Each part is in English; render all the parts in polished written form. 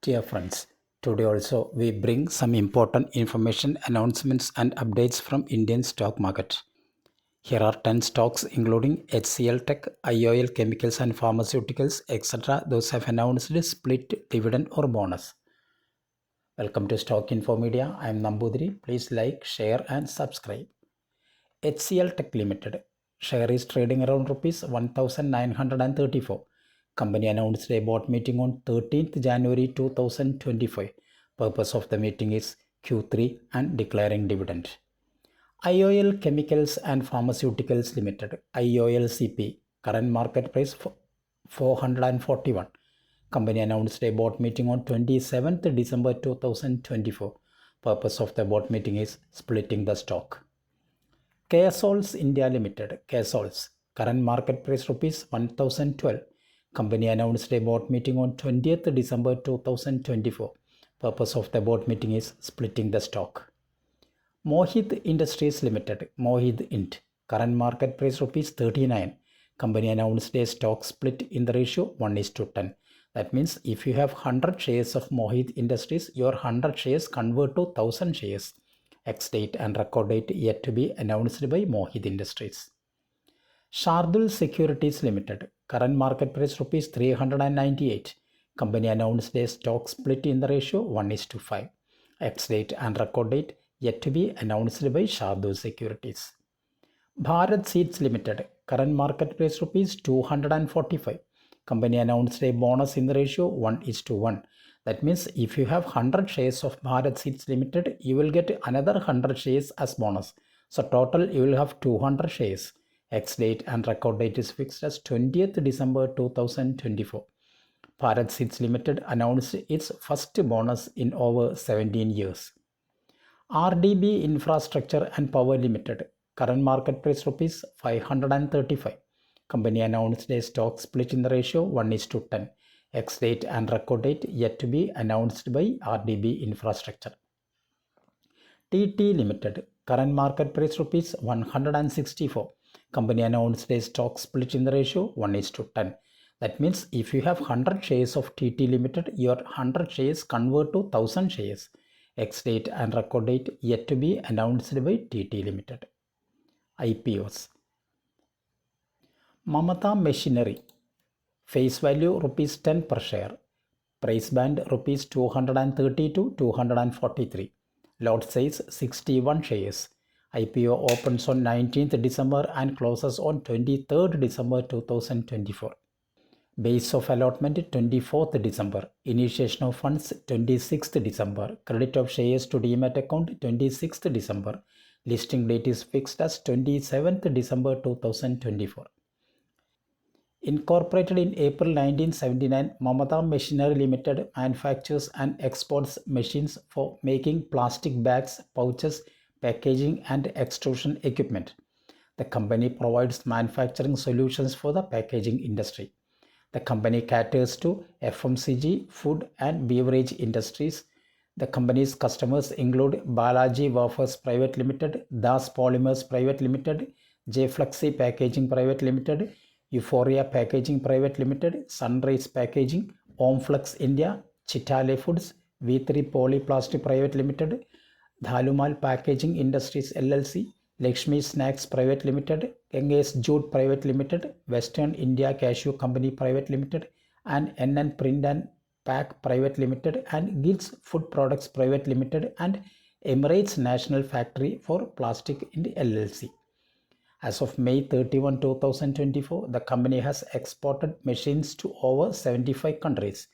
Dear friends, today also we bring some important information, announcements and updates from Indian stock market. Here are 10 stocks including HCL Tech, IOL Chemicals and Pharmaceuticals, etc. Those have announced split dividend or bonus. Welcome to Stock Info Media. I am Nambudiri. Please like, share and subscribe. HCL Tech Limited share is trading around rupees 1934. Company announced a board meeting on 13th January 2025. Purpose of the meeting is Q3 and declaring dividend. IOL Chemicals and Pharmaceuticals Limited, IOLCP, current market price 441. Company announced a board meeting on 27th December 2024. Purpose of the board meeting is splitting the stock. KSOLs India Limited, KSOLs, current market price rupees 1012. Company announced a board meeting on 20th December 2024. Purpose of the board meeting is splitting the stock. Mohit Industries Limited, Mohit Int, current market price rupees 39. Company announced a stock split in the ratio 1:10. That means if you have 100 shares of Mohit Industries, your 100 shares convert to 1000 shares. Ex-date and record date yet to be announced by Mohit Industries. Shardul Securities Limited, current market price rupees 398. Company announced a stock split in the ratio 1:5. Ex-date and record date yet to be announced by Shardul Securities. Bharat Seeds Limited, current market price rupees 245. Company announced a bonus in the ratio 1:1. That means if you have 100 shares of Bharat Seeds Limited, you will get another 100 shares as bonus. So total you will have 200 shares. Ex-date and record date is fixed as 20th December 2024. Bharat Seeds Limited announced its first bonus in over 17 years. RDB Infrastructure and Power Limited, current market price rupees 535. Company announced a stock split in the ratio 1:10. Ex-date and record date yet to be announced by RDB Infrastructure. TT Limited, current market price rupees 164. Company announced a stock split in the ratio 1:10. That means if you have 100 shares of TT Limited, your 100 shares convert to 1000 shares. Ex-date and record date yet to be announced by TT Limited. IPOs. Mamata Machinery, face value rupees 10 per share, price band rupees 230 to 243, lot size 61 shares. IPO opens on 19th December and closes on 23rd December 2024. Base of allotment 24th December, initiation of funds 26th December, credit of shares to demat account 26th December, listing date is fixed as 27th December 2024. Incorporated in April 1979, Mamata Machinery Limited manufactures and exports machines for making plastic bags, pouches, packaging and extrusion equipment. The company provides manufacturing solutions for the packaging industry. The company caters to FMCG, food and beverage industries. The company's customers include Balaji Wafers Private Limited, Das Polymers Private Limited, J Flexi Packaging Private Limited, Euphoria Packaging Private Limited, Sunrise Packaging, Omflex India, Chitale Foods, V3 Polyplastic Private Limited, Dhalumal Packaging Industries LLC, Lakshmi Snacks Private Limited, Ganges Jute Private Limited, Western India Cashew Company Private Limited, and NN Print and Pack Private Limited, and Gids Food Products Private Limited, and Emirates National Factory for Plastic in LLC. As of May 31, 2024, the company has exported machines to over 75 countries.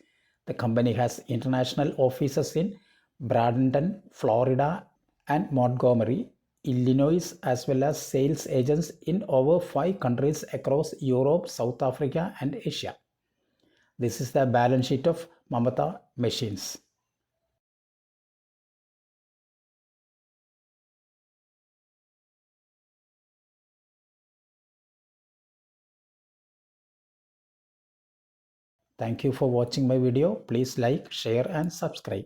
The company has international offices in Bradenton, Florida, and Montgomery, Illinois, as well as sales agents in over 5 countries across Europe, South Africa, and Asia. This is the balance sheet of Mamata Machines. Thank you for watching my video. Please like, share, and subscribe.